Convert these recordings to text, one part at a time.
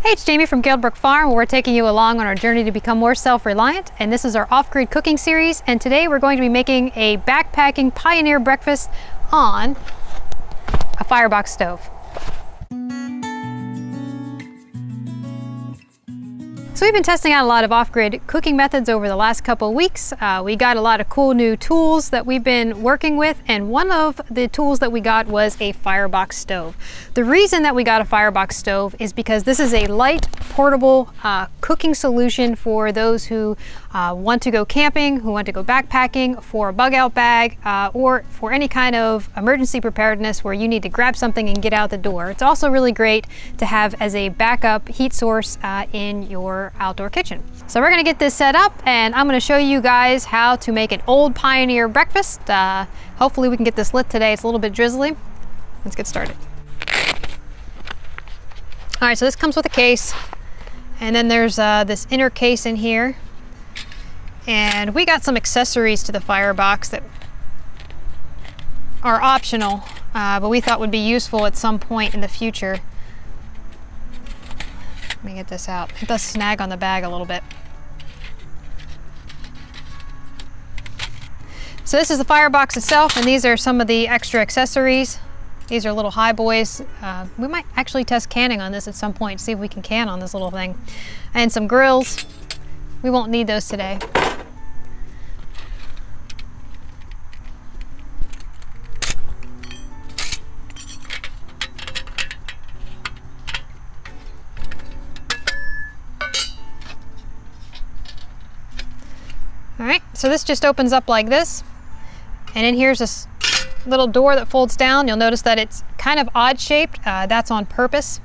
Hey, it's Jamie from Guildbrook Farm. We're taking you along on our journey to become more self-reliant, and this is our off-grid cooking series, and today we're going to be making a backpacking pioneer breakfast on a Firebox stove. So we've been testing out a lot of off-grid cooking methods over the last couple of weeks. We got a lot of cool new tools that we've been working with, and one of the tools that we got was a Firebox stove. The reason that we got a Firebox stove is because this is a light, portable cooking solution for those who want to go camping, who want to go backpacking, for a bug out bag, or for any kind of emergency preparedness where you need to grab something and get out the door. It's also really great to have as a backup heat source in your outdoor kitchen. So we're gonna get this set up, and I'm gonna show you guys how to make an old pioneer breakfast. Hopefully we can get this lit today. It's a little bit drizzly. Let's get started. All right, so this comes with a case, and then there's this inner case in here. And we got some accessories to the Firebox that are optional, but we thought would be useful at some point in the future. Let me get this out. It does snag on the bag a little bit. So this is the Firebox itself, and these are some of the extra accessories. These are little high boys. We might actually test canning on this at some point, see if we can can on this little thing. And some grills. We won't need those today. All right, so this just opens up like this. And in here's this little door that folds down. You'll notice that it's kind of odd shaped. That's on purpose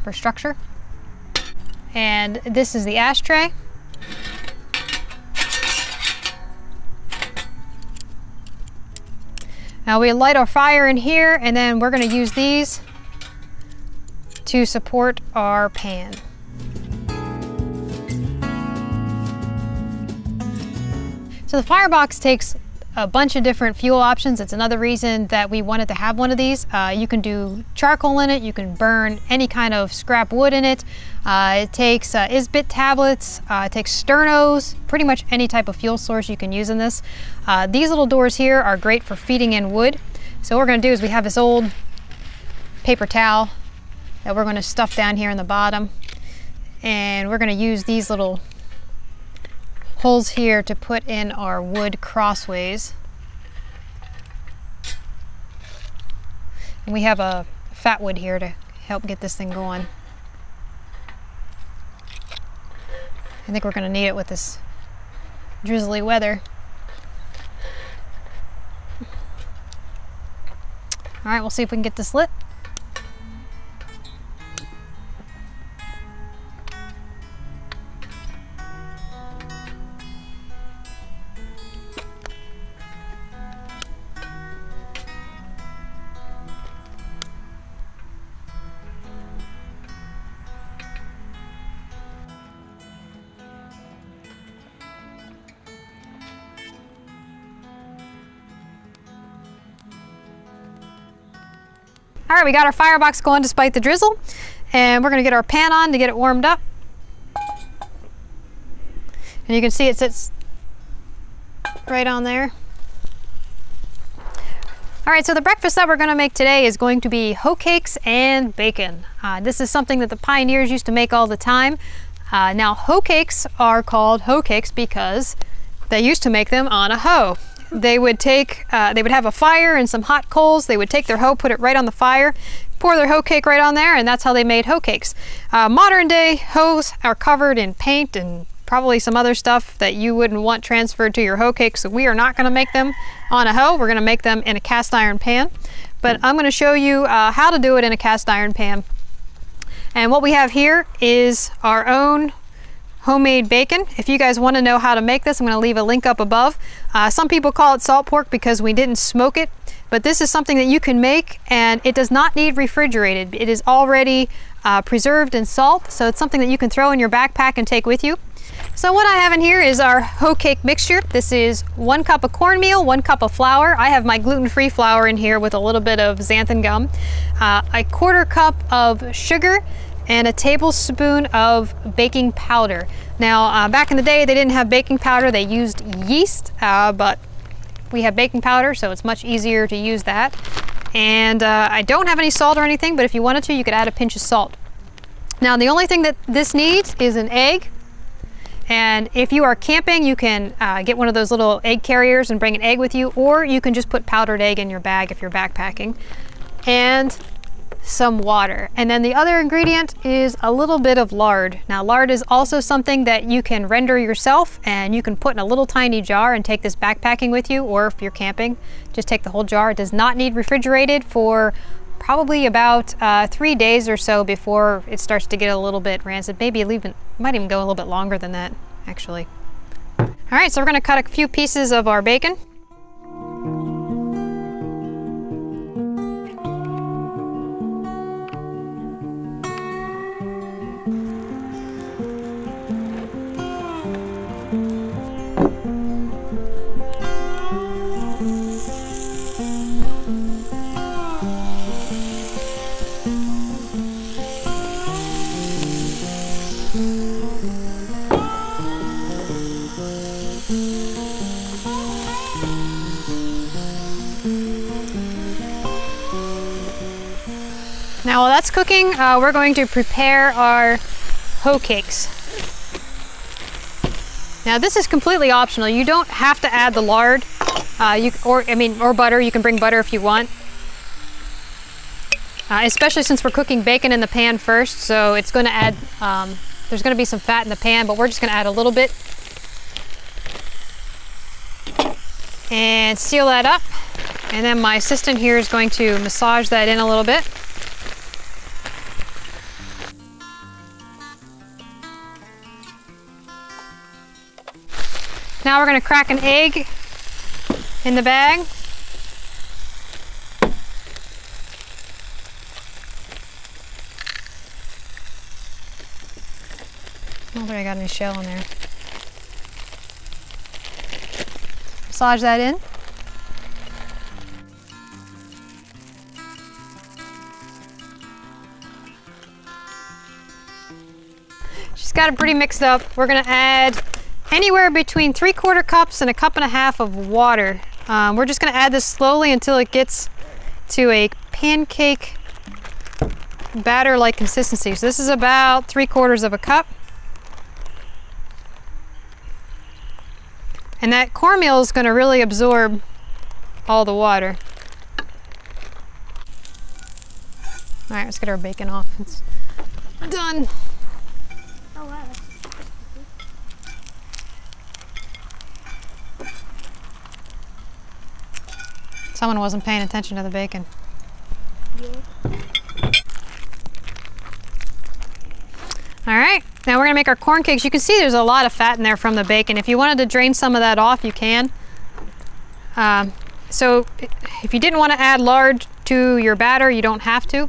for structure. And this is the ashtray. Now we light our fire in here, and then we're going to use these to support our pan. So the Firebox takes a bunch of different fuel options. It's another reason that we wanted to have one of these. You can do charcoal in it, you can burn any kind of scrap wood in it. It takes Isbit tablets, it takes sternos, pretty much any type of fuel source you can use in this. These little doors here are great for feeding in wood. So what we're gonna do is we have this old paper towel that we're gonna stuff down here in the bottom. And we're gonna use these little holes here to put in our wood crossways. And we have a fat wood here to help get this thing going. I think we're going to need it with this drizzly weather. All right, we'll see if we can get this lit. All right, we got our Firebox going despite the drizzle, and we're gonna get our pan on to get it warmed up. And you can see it sits right on there. All right, so the breakfast that we're gonna make today is going to be hoe cakes and bacon. This is something that the pioneers used to make all the time. Now, hoe cakes are called hoe cakes because they used to make them on a hoe. They would take, they would have a fire and some hot coals. They would take their hoe, put it right on the fire, pour their hoe cake right on there, and that's how they made hoe cakes. Modern day hoes are covered in paint and probably some other stuff that you wouldn't want transferred to your hoe cake, so we are not gonna make them on a hoe. We're gonna make them in a cast iron pan. But I'm gonna show you how to do it in a cast iron pan. And what we have here is our own homemade bacon. If you guys want to know how to make this, I'm going to leave a link up above. Some people call it salt pork because we didn't smoke it, but this is something that you can make, and it does not need refrigerated. It is already preserved in salt, so it's something that you can throw in your backpack and take with you. So what I have in here is our hoe cake mixture. This is 1 cup of cornmeal, 1 cup of flour. I have my gluten-free flour in here with a little bit of xanthan gum, a 1/4 cup of sugar, and a tablespoon of baking powder. Now, back in the day, they didn't have baking powder. They used yeast, but we have baking powder, so it's much easier to use that. And I don't have any salt or anything, but if you wanted to, you could add a pinch of salt. Now, the only thing that this needs is an egg. And if you are camping, you can get one of those little egg carriers and bring an egg with you, or you can just put powdered egg in your bag if you're backpacking. And some water. And then the other ingredient is a little bit of lard. Now, lard is also something that you can render yourself, and you can put in a little tiny jar and take this backpacking with you, or if you're camping, just take the whole jar. It does not need refrigerated for probably about 3 days or so before it starts to get a little bit rancid. Maybe it might even go a little bit longer than that, actually. All right, so we're gonna cut a few pieces of our bacon. Now while that's cooking, we're going to prepare our hoe cakes. Now this is completely optional. You don't have to add the lard, or butter. You can bring butter if you want. Especially since we're cooking bacon in the pan first, so it's going to add, there's going to be some fat in the pan, but we're just going to add a little bit. And seal that up. And then my assistant here is going to massage that in a little bit. Now we're going to crack an egg in the bag. I don't think I got any shell in there. Massage that in. She's got it pretty mixed up. We're going to add anywhere between 3/4 cups and 1.5 cups of water. We're just going to add this slowly until it gets to a pancake batter-like consistency. So this is about 3/4 cup. And that cornmeal is going to really absorb all the water. All right, let's get our bacon off. It's done. Oh, wow. Someone wasn't paying attention to the bacon. Yeah. All right, now we're gonna make our corn cakes. You can see there's a lot of fat in there from the bacon. If you wanted to drain some of that off, you can. So if you didn't want to add lard to your batter, you don't have to.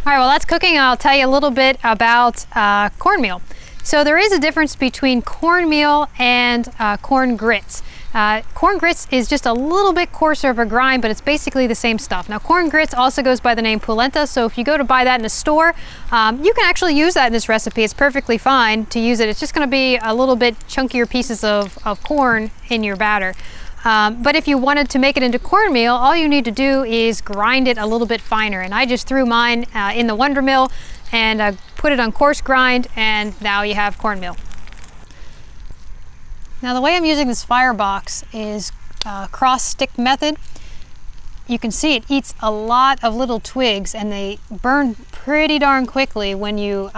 All right, while that's cooking, I'll tell you a little bit about cornmeal. So there is a difference between cornmeal and corn grits. Corn grits is just a little bit coarser of a grind, but it's basically the same stuff. Now, corn grits also goes by the name polenta, so if you go to buy that in a store, you can actually use that in this recipe. It's perfectly fine to use it. It's just gonna be a little bit chunkier pieces of corn in your batter. But if you wanted to make it into cornmeal, all you need to do is grind it a little bit finer. And I just threw mine in the Wonder Mill and put it on coarse grind, and now you have cornmeal. Now the way I'm using this Firebox is cross stick method. You can see it eats a lot of little twigs, and they burn pretty darn quickly when you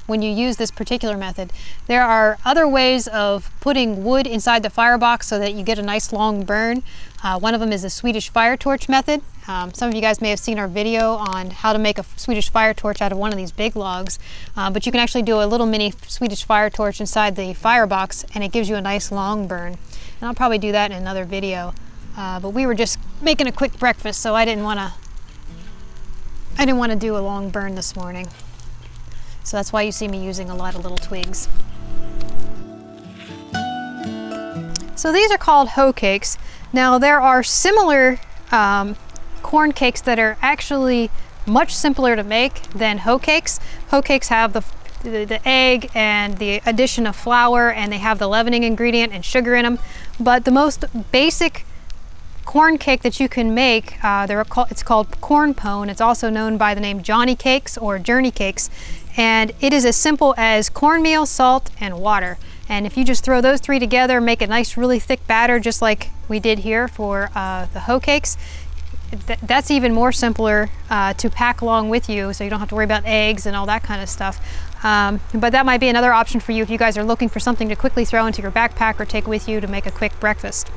use this particular method. There are other ways of putting wood inside the Firebox so that you get a nice long burn. One of them is the Swedish fire torch method. Some of you guys may have seen our video on how to make a Swedish fire torch out of one of these big logs, but you can actually do a little mini Swedish fire torch inside the Firebox, and it gives you a nice long burn. And I'll probably do that in another video. But we were just making a quick breakfast, so I didn't want to do a long burn this morning. So that's why you see me using a lot of little twigs. So these are called hoe cakes. Now there are similar corn cakes that are actually much simpler to make than hoe cakes. Hoe cakes have the egg and the addition of flour, and they have the leavening ingredient and sugar in them. But the most basic corn cake that you can make, it's called corn pone. It's also known by the name Johnny cakes or journey cakes. And it is as simple as cornmeal, salt, and water. And if you just throw those three together, make a nice really thick batter just like we did here for the hoe cakes, that's even more simpler to pack along with you, so you don't have to worry about eggs and all that kind of stuff. But that might be another option for you if you guys are looking for something to quickly throw into your backpack or take with you to make a quick breakfast.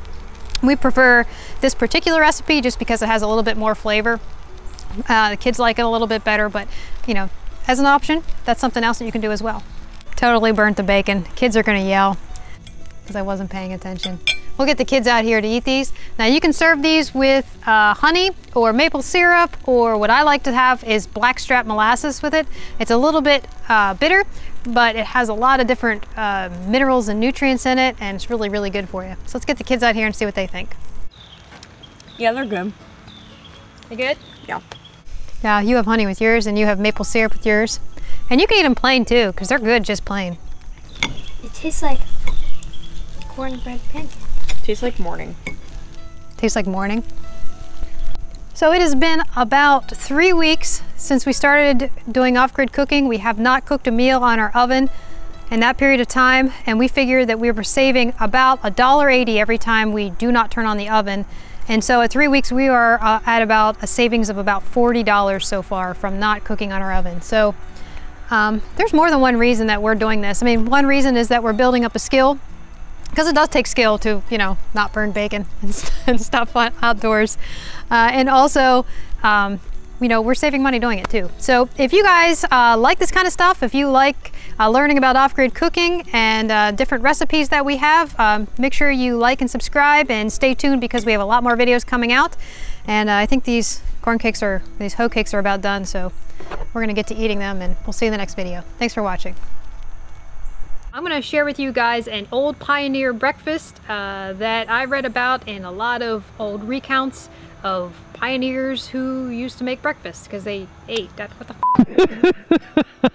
We prefer this particular recipe just because it has a little bit more flavor. The kids like it a little bit better, but you know, as an option, that's something else that you can do as well. Totally burnt the bacon. Kids are gonna yell because I wasn't paying attention. We'll get the kids out here to eat these. Now you can serve these with honey or maple syrup, or what I like to have is blackstrap molasses with it. It's a little bit bitter, but it has a lot of different minerals and nutrients in it, and it's really, really good for you. So let's get the kids out here and see what they think. Yeah, they're good. They good? Yeah. Yeah, you have honey with yours and you have maple syrup with yours. And you can eat them plain too, because they're good just plain. It tastes like cornbread pancakes. Tastes like morning. Tastes like morning. So it has been about 3 weeks since we started doing off-grid cooking. We have not cooked a meal on our oven in that period of time, and we figured that we were saving about $1.80 every time we do not turn on the oven. And so at 3 weeks we are at about a savings of about $40 so far from not cooking on our oven. So there's more than one reason that we're doing this. I mean, one reason is that we're building up a skill, because it does take skill to, you know, not burn bacon and stuff outdoors. And also, you know, we're saving money doing it too. So if you guys like this kind of stuff, if you like learning about off-grid cooking and different recipes that we have, make sure you like and subscribe and stay tuned, because we have a lot more videos coming out. And I think these hoe cakes are about done, so we're gonna get to eating them, and we'll see you in the next video. Thanks for watching. I'm gonna share with you guys an old pioneer breakfast that I read about in a lot of old recounts of pioneers who used to make breakfast because they ate. What the f